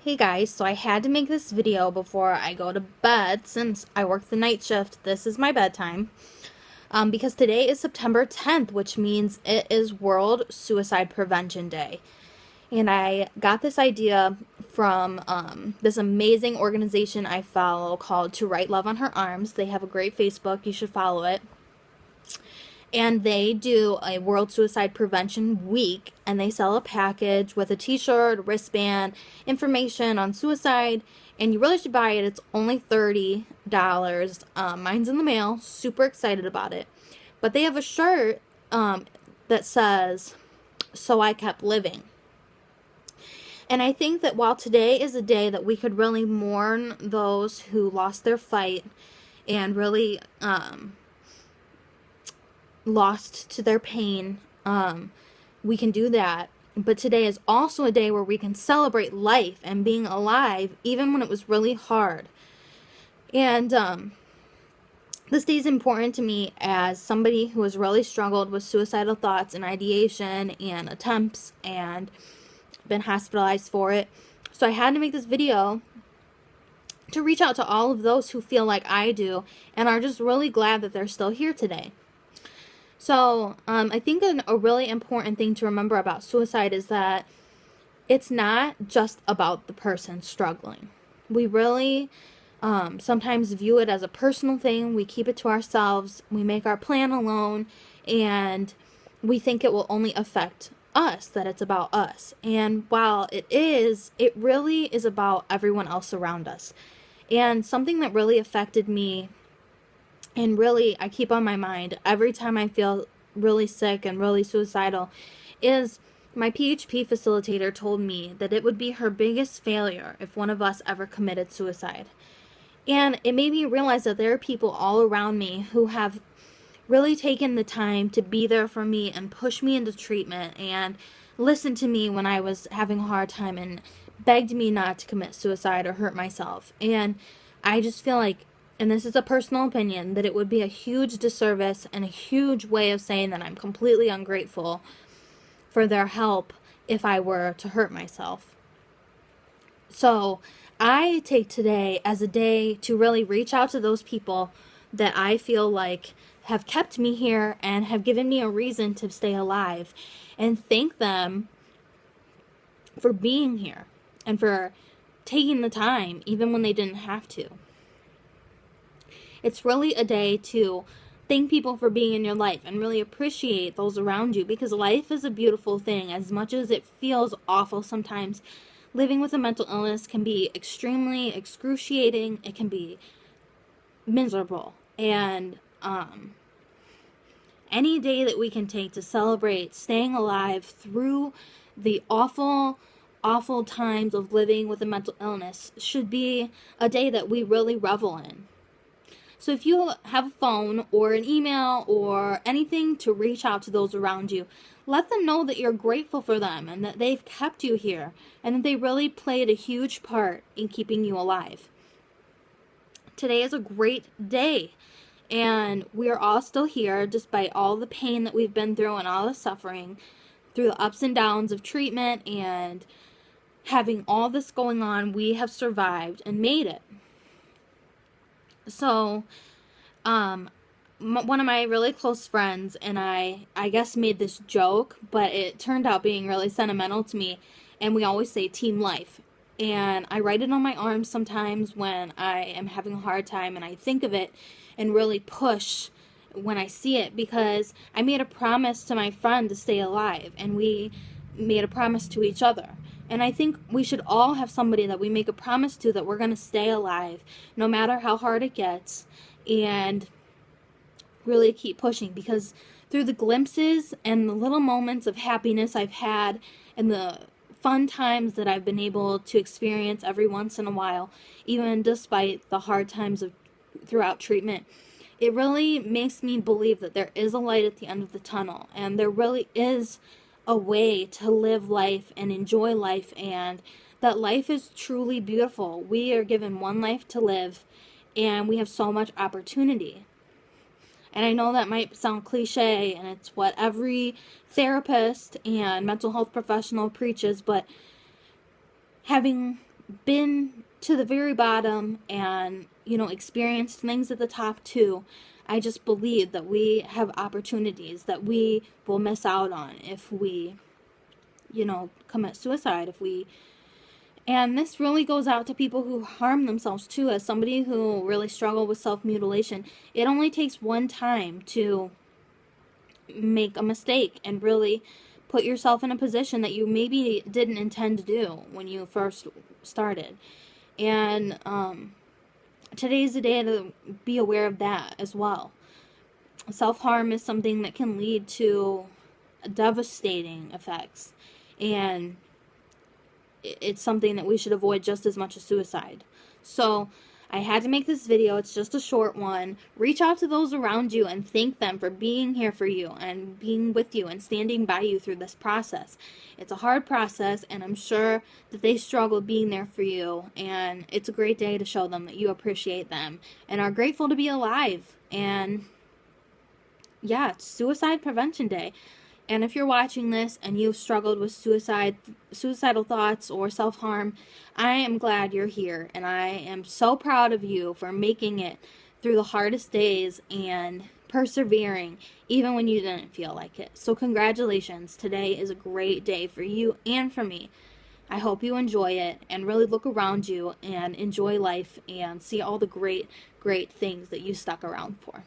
Hey guys, so I had to make this video before I go to bed since I work the night shift. This is my bedtime. Because today is September 10th, which means it is World Suicide Prevention Day. And I got this idea from this amazing organization I follow called To Write Love on Her Arms. They have a great Facebook. You should follow it. And they do a World Suicide Prevention Week, and they sell a package with a t-shirt, a wristband, information on suicide, and you really should buy it. It's only $30. Mine's in the mail. Super excited about it. But they have a shirt that says, "So I kept living." And I think that while today is a day that we could really mourn those who lost their fight and really lost to their pain, we can do that. But today is also a day where we can celebrate life and being alive, even when it was really hard. And this day is important to me as somebody who has really struggled with suicidal thoughts and ideation and attempts and been hospitalized for it. So I had to make this video to reach out to all of those who feel like I do and are just really glad that they're still here today. So I think a really important thing to remember about suicide is that it's not just about the person struggling. We really sometimes view it as a personal thing. We keep it to ourselves. We make our plan alone, and we think it will only affect us, that it's about us. And while it is, it really is about everyone else around us. And something that really affected me and really I keep on my mind every time I feel really sick and really suicidal is my PHP facilitator told me that it would be her biggest failure if one of us ever committed suicide. And it made me realize that there are people all around me who have really taken the time to be there for me and push me into treatment and listen to me when I was having a hard time and begged me not to commit suicide or hurt myself. And I just feel like, and this is a personal opinion, that it would be a huge disservice and a huge way of saying that I'm completely ungrateful for their help if I were to hurt myself. So I take today as a day to really reach out to those people that I feel like have kept me here and have given me a reason to stay alive, and thank them for being here and for taking the time even when they didn't have to. It's really a day to thank people for being in your life and really appreciate those around you, because life is a beautiful thing. As much as it feels awful sometimes, living with a mental illness can be extremely excruciating. It can be miserable. And any day that we can take to celebrate staying alive through the awful times of living with a mental illness should be a day that we really revel in. So if you have a phone or an email or anything to reach out to those around you, let them know that you're grateful for them and that they've kept you here and that they really played a huge part in keeping you alive. Today is a great day, and we are all still here despite all the pain that we've been through and all the suffering, through the ups and downs of treatment and having all this going on. We have survived and made it. So, one of my really close friends and I guess made this joke, but it turned out being really sentimental to me, and we always say team life. And I write it on my arms sometimes when I am having a hard time, and I think of it and really push when I see it, because I made a promise to my friend to stay alive, and we made a promise to each other. And I think we should all have somebody that we make a promise to that we're going to stay alive no matter how hard it gets, and really keep pushing, because through the glimpses and the little moments of happiness I've had and the fun times that I've been able to experience every once in a while, even despite the hard times of throughout treatment, it really makes me believe that there is a light at the end of the tunnel, and there really is a way to live life and enjoy life, and that life is truly beautiful. We are given one life to live, and we have so much opportunity. And I know that might sound cliche, and it's what every therapist and mental health professional preaches, but having been to the very bottom and, experienced things at the top too, I just believe that we have opportunities that we will miss out on if we, commit suicide, and this really goes out to people who harm themselves too. As somebody who really struggled with self-mutilation, it only takes one time to make a mistake and really put yourself in a position that you maybe didn't intend to do when you first started. And today's the day to be aware of that as well. Self-harm is something that can lead to devastating effects, and it's something that we should avoid just as much as suicide. So I had to make this video. It's just a short one. Reach out to those around you and thank them for being here for you and being with you and standing by you through this process. It's a hard process, and I'm sure that they struggle being there for you, and it's a great day to show them that you appreciate them and are grateful to be alive. And yeah, it's Suicide Prevention Day. And if you're watching this and you've struggled with suicidal thoughts or self-harm, I am glad you're here. And I am so proud of you for making it through the hardest days and persevering even when you didn't feel like it. So congratulations. Today is a great day for you and for me. I hope you enjoy it and really look around you and enjoy life and see all the great, great things that you stuck around for.